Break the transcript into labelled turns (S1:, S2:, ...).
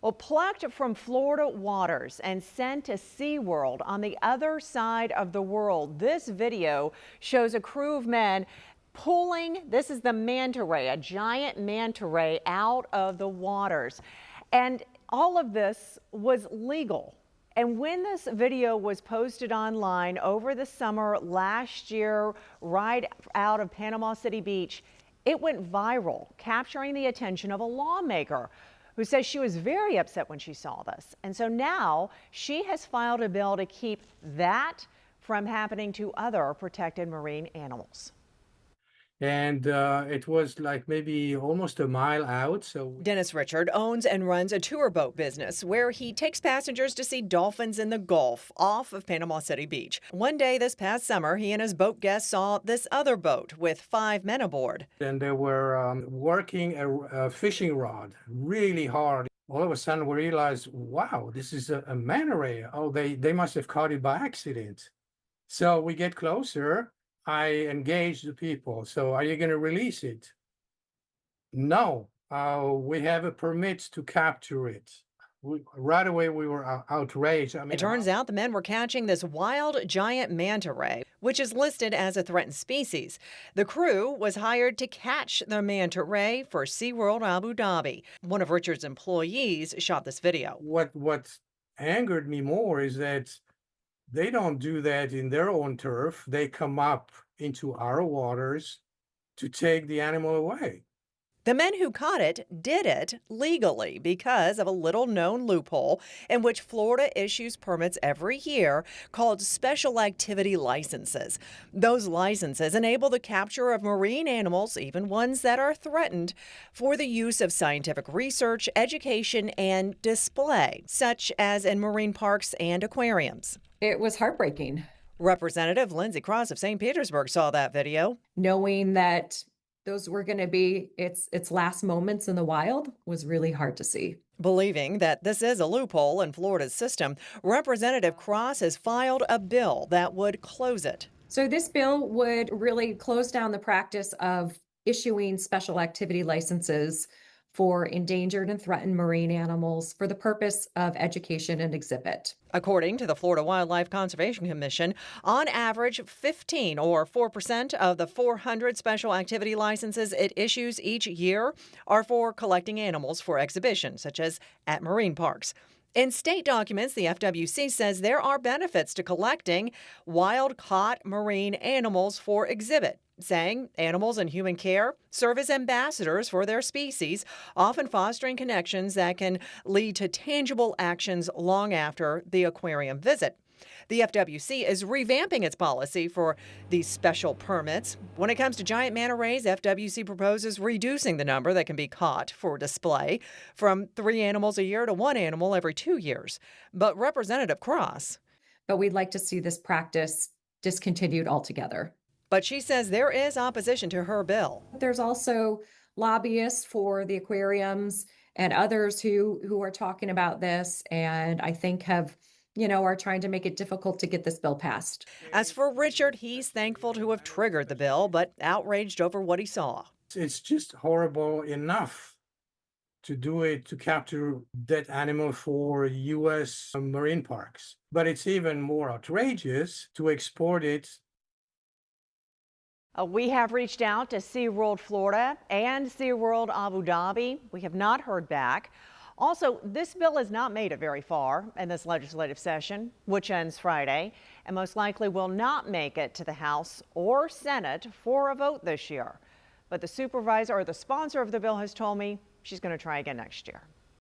S1: Well, plucked from Florida waters and sent to Sea World on the other side of the world. This video shows a crew of men pulling, this is the manta ray, a giant manta ray out of the waters. And all of this was legal. And when this video was posted online over the summer last year, right out of Panama City Beach, it went viral, capturing the attention of a lawmaker who says she was very upset when she saw this. And so now she has filed a bill to keep that from happening to other protected marine animals.
S2: And it was like maybe almost a mile out. So
S1: Dennis Richard owns and runs a tour boat business where he takes passengers to see dolphins in the Gulf off of Panama City Beach. One day this past summer, he and his boat guests saw this other boat with 5 men aboard.
S2: and they were working a fishing rod really hard. All of a sudden we realized, wow, this is a manta ray. Oh, they must have caught it by accident. So we get closer. I engage the people. So are you going to release it? No, we have a permit to capture it. Right away, we were outraged. I mean,
S1: It turns out the men were catching this wild giant manta ray, which is listed as a threatened species. The crew was hired to catch the manta ray for Sea World Abu Dhabi. One of Richard's employees shot this video.
S2: What angered me more is that they don't do that in their own turf. They come up into our waters to take the animal away.
S1: The men who caught it did it legally because of a little-known loophole in which Florida issues permits every year called special activity licenses. Those licenses enable the capture of marine animals, even ones that are threatened, for the use of scientific research, education, and display, such as in marine parks and aquariums.
S3: It was heartbreaking.
S1: Representative Lindsay Cross of St. Petersburg saw that video.
S3: Knowing that those were going to be its last moments in the wild was really hard to see.
S1: Believing that this is a loophole in Florida's system, Representative Cross has filed a bill that would close it.
S3: So this bill would really close down the practice of issuing special activity licenses for endangered and threatened marine animals for the purpose of education and exhibit.
S1: According to the Florida Wildlife Conservation Commission, on average, 15 or 4% of the 400 special activity licenses it issues each year are for collecting animals for exhibition, such as at marine parks. In state documents, the FWC says there are benefits to collecting wild-caught marine animals for exhibit, saying animals in human care serve as ambassadors for their species, often fostering connections that can lead to tangible actions long after the aquarium visit. The FWC is revamping its policy for these special permits. When it comes to giant manta rays, FWC proposes reducing the number that can be caught for display from 3 animals a year to 1 animal every 2 years. But Representative Cross.
S3: But we'd like to see this practice discontinued altogether.
S1: But she says there is opposition to her bill.
S3: There's also lobbyists for the aquariums and others who are talking about this, and I think are trying to make it difficult to get this bill passed.
S1: As for Richard, he's thankful to have triggered the bill, but outraged over what he saw.
S2: It's just horrible enough to do it, to capture that animal for U.S. marine parks. But it's even more outrageous to export it.
S1: We have reached out to SeaWorld Florida and SeaWorld Abu Dhabi. We have not heard back. Also, this bill has not made it very far in this legislative session, which ends Friday, and most likely will not make it to the House or Senate for a vote this year. But the sponsor of the bill has told me she's going to try again next year.